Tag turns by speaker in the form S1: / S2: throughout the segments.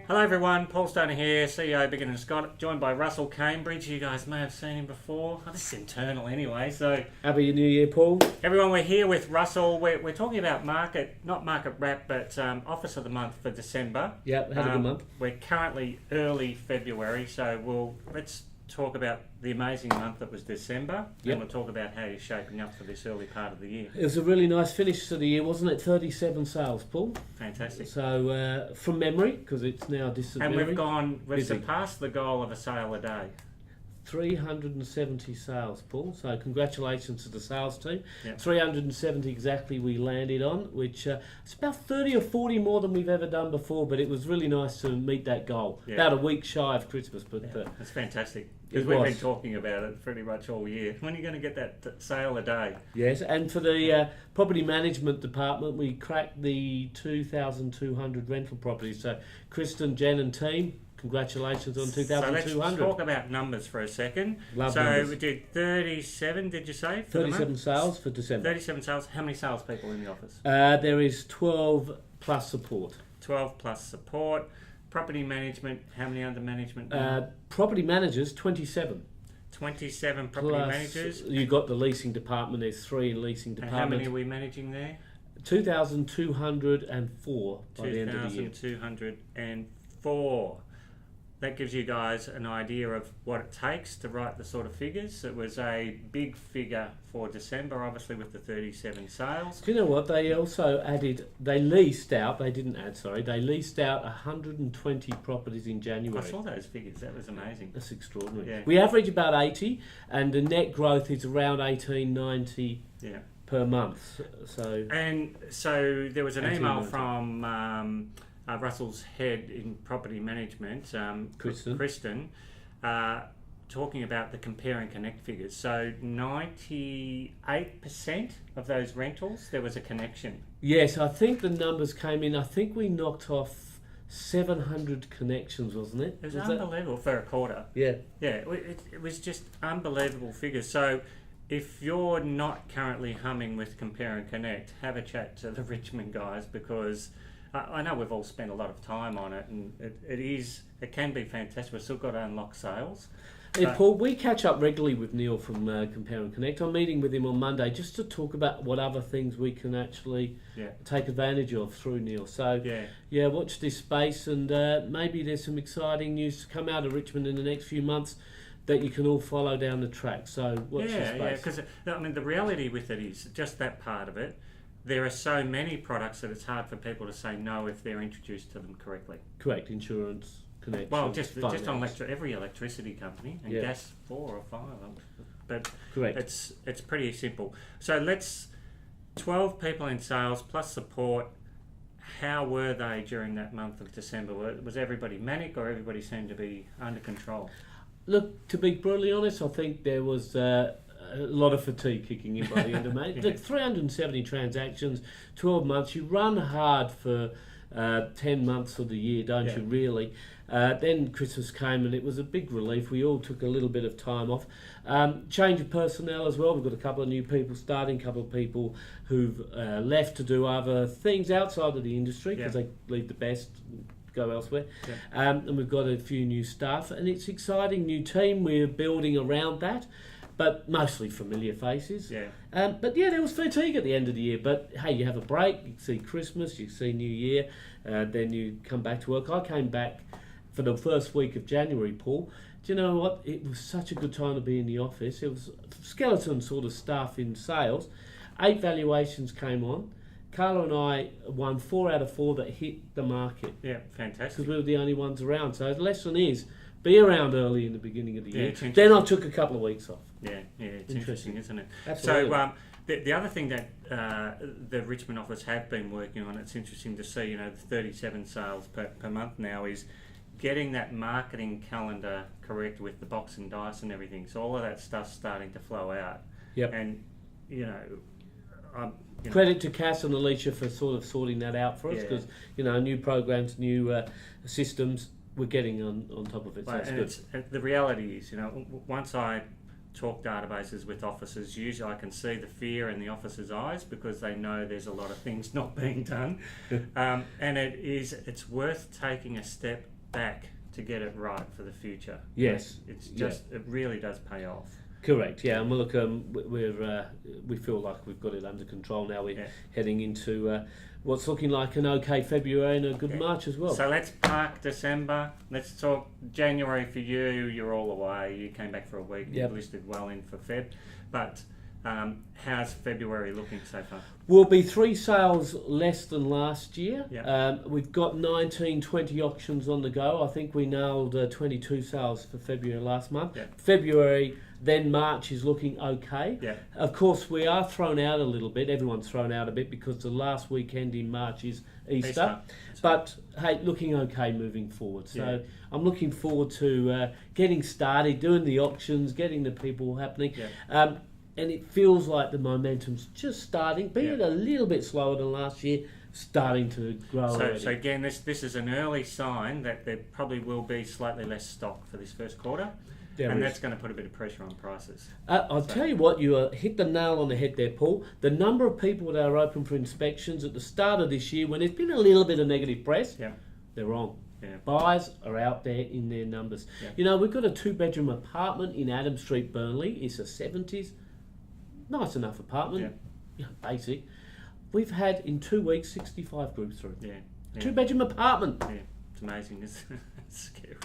S1: Hello everyone, Paul Stoner here, CEO Biggin and Scott, joined by Russell Cambridge. You guys may have seen him before. Oh, this is internal anyway, so...
S2: Happy New Year, Paul.
S1: Everyone, we're here with Russell. We're talking about not market wrap, but Office of the Month for December.
S2: Yep, had a good month.
S1: We're currently early February, so let's talk about the amazing month that was December, and we'll talk about how you're shaping up for this early part of the year.
S2: It was a really nice finish to the year, wasn't it? 37 sales, Paul.
S1: Fantastic.
S2: So, from memory, because it's now distant
S1: And
S2: memory.
S1: we've surpassed the goal of a sale a day.
S2: 370 sales, Paul. So congratulations to the sales team.
S1: Yep.
S2: 370 exactly we landed on, which it's about 30 or 40 more than we've ever done before, but it was really nice to meet that goal.
S1: Yeah.
S2: About a week shy of Christmas, but
S1: that's fantastic. Because we've been talking about it pretty much all year. When are you going to get that sale a day?
S2: Yes, and for the property management department, we cracked the 2,200 rental properties. So Kristen, Jen and team, congratulations on 2,200.
S1: So let's talk about numbers for a second.
S2: Numbers.
S1: We did 37, did you say?
S2: 37 sales for December.
S1: 37 sales. How many salespeople in the office?
S2: There is 12 plus support.
S1: 12 plus support. Property management, how many under management?
S2: Property managers, 27.
S1: 27 property
S2: plus,
S1: managers.
S2: You've got the leasing department, there's 3 in leasing
S1: And
S2: department.
S1: how many are we managing there?
S2: 2,204 by the end of the year.
S1: 2,204. That gives you guys an idea of what it takes to write the sort of figures. It was a big figure for December, obviously, with the 37 sales.
S2: Do you know what? They also leased out 120 properties in January.
S1: I saw those figures. That was amazing.
S2: That's extraordinary.
S1: Yeah.
S2: We average about 80, and the net growth is around 1890 per month. So
S1: there was an email from Russell's head in property management, Kristen, talking about the compare and connect figures. So 98% of those rentals, there was a connection.
S2: Yes, I think the numbers came in. I think we knocked off 700 connections, wasn't it?
S1: It was unbelievable for a quarter.
S2: Yeah.
S1: Yeah, it was just unbelievable figures. So if you're not currently humming with compare and connect, have a chat to the Richmond guys, because I know we've all spent a lot of time on it, and it can be fantastic. We've still got to unlock sales.
S2: Hey, Paul, we catch up regularly with Neil from Compare and Connect. I'm meeting with him on Monday just to talk about what other things we can actually take advantage of through Neil. So, watch this space, and maybe there's some exciting news to come out of Richmond in the next few months that you can all follow down the track. So watch this space. Yeah,
S1: because the reality with it is just that part of it. There are so many products that it's hard for people to say no if they're introduced to them correctly.
S2: Correct, insurance, connection.
S1: Well, just on every electricity company, and gas 4 or 5. But
S2: correct.
S1: It's pretty simple. So 12 people in sales plus support. How were they during that month of December? Was everybody manic, or everybody seemed to be under control?
S2: Look, to be brutally honest, I think there was a lot of fatigue kicking in by the end of May. Look, 370 transactions, 12 months. You run hard for 10 months of the year, don't you, really? Then Christmas came, and it was a big relief. We all took a little bit of time off. Change of personnel as well. We've got a couple of new people starting, a couple of people who've left to do other things outside of the industry because they leave the best, go elsewhere. And we've got a few new staff, and it's exciting new team. We're building around that, but mostly familiar faces. But there was fatigue at the end of the year. But hey, you have a break, you see Christmas, you see New Year, then you come back to work. I came back for the first week of January, Paul. Do you know what? It was such a good time to be in the office. It was skeleton sort of staff in sales. 8 valuations came on. Carla and I won 4 out of 4 that hit the market.
S1: Yeah, fantastic.
S2: Because we were the only ones around. So the lesson is, be around early in the beginning of the year.
S1: Then
S2: I took a couple of weeks off.
S1: It's interesting, isn't it?
S2: Absolutely.
S1: So the other thing that the Richmond office have been working on, it's interesting to see, the 37 sales per month now, is getting that marketing calendar correct with the box and dice and everything. So all of that stuff's starting to flow out.
S2: Yep.
S1: And,
S2: credit to Cass and Alicia for sort of sorting that out for us, because, new programs, new systems, we're getting on top of it. So it's good.
S1: The reality is, once I talk databases with officers, usually I can see the fear in the officers' eyes because they know there's a lot of things not being done. And it's worth taking a step back to get it right for the future.
S2: Yes.
S1: It's just it really does pay off.
S2: Correct. Yeah, and look, we feel like we've got it under control now. We're heading into what's looking like an okay February and a good March as well.
S1: So let's park December. Let's talk January for you. You're all away. You came back for a week.
S2: Yep.
S1: You've listed well in for Feb. But how's February looking so far?
S2: We'll be 3 sales less than last year.
S1: Yep.
S2: We've got 19, 20 auctions on the go. I think we nailed 22 sales for February last month.
S1: Yep.
S2: February, then March is looking okay.
S1: Yep.
S2: Of course, we are thrown out a little bit. Everyone's thrown out a bit because the last weekend in March is Easter. But hey, looking okay moving forward. So I'm looking forward to getting started, doing the auctions, getting the people happening.
S1: Yeah.
S2: And it feels like the momentum's just starting, be it a little bit slower than last year, starting to grow already.
S1: So again, this is an early sign that there probably will be slightly less stock for this first quarter. That's going to put a bit of pressure on prices.
S2: I'll tell you what, you hit the nail on the head there, Paul. The number of people that are open for inspections at the start of this year, when there's been a little bit of negative press, they're wrong. Yeah. Buyers are out there in their numbers. Yeah. You know, we've got a 2-bedroom apartment in Adam Street, Burnley. It's a 70s. Nice enough apartment, basic. We've had in 2 weeks 65 groups through. Yeah. 2-bedroom apartment.
S1: Yeah, it's amazing. It's scary.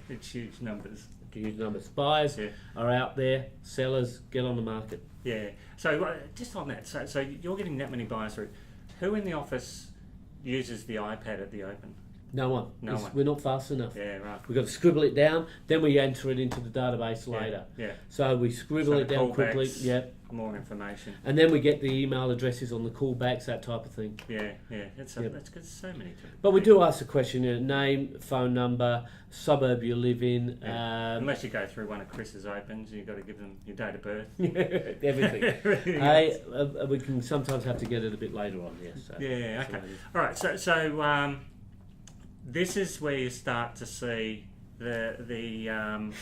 S1: It's huge numbers.
S2: Huge numbers. Buyers are out there. Sellers, get on the market.
S1: Yeah. So just on that, so you're getting that many buyers through. Who in the office uses the iPad at the open?
S2: No one. We're not fast enough.
S1: Yeah, right.
S2: We've got to scribble it down, then we enter it into the database later.
S1: Yeah.
S2: So we scribble it down quickly. Yeah.
S1: More information.
S2: And then we get the email addresses on the callbacks, that type of thing.
S1: Yeah. That's good. So many.
S2: But we do ask the question: name, phone number, suburb you live in.
S1: Unless you go through one of Chris's opens, you've got to give them your date of birth.
S2: Everything. Hey, we can sometimes have to get it a bit later on. Yes.
S1: Yeah. Okay. All right. So. This is where you start to see the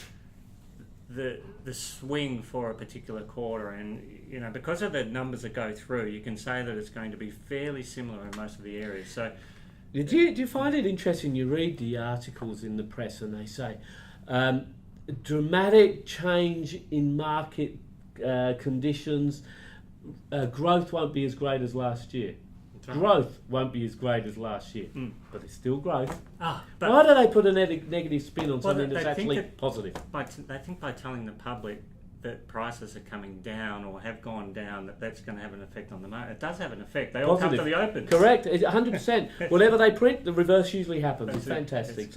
S1: swing for a particular quarter, and because of the numbers that go through, you can say that it's going to be fairly similar in most of the areas. So,
S2: do you find it interesting? You read the articles in the press, and they say dramatic change in market conditions. Growth won't be as great as last year. Growth won't be as great as last year, but it's still growth. But why do they put a negative spin on something that's actually positive?
S1: They think by telling the public that prices are coming down or have gone down, that's going to have an effect on the market. It does have an effect. They all come to the open.
S2: Correct, 100%. Whatever they print, the reverse usually happens. It's fantastic.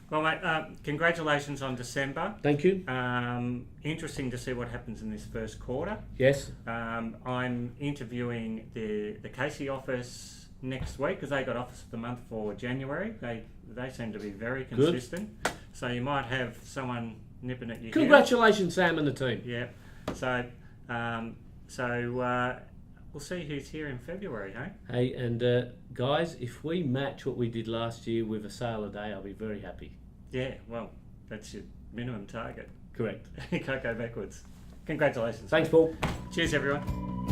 S1: Well, mate, congratulations on December.
S2: Thank you.
S1: Interesting to see what happens in this first quarter.
S2: Yes.
S1: I'm interviewing the Casey office next week because they got Office of the Month for January. They seem to be very consistent. Good. So you might have someone nipping at your
S2: Congratulations, Sam and the team.
S1: Yeah. So we'll see who's here in February, hey?
S2: Hey, and guys, if we match what we did last year with a sale a day, I'll be very happy.
S1: Yeah, well, that's your minimum target.
S2: Correct.
S1: You can't go backwards. Congratulations.
S2: Thanks, Paul.
S1: Cheers, everyone.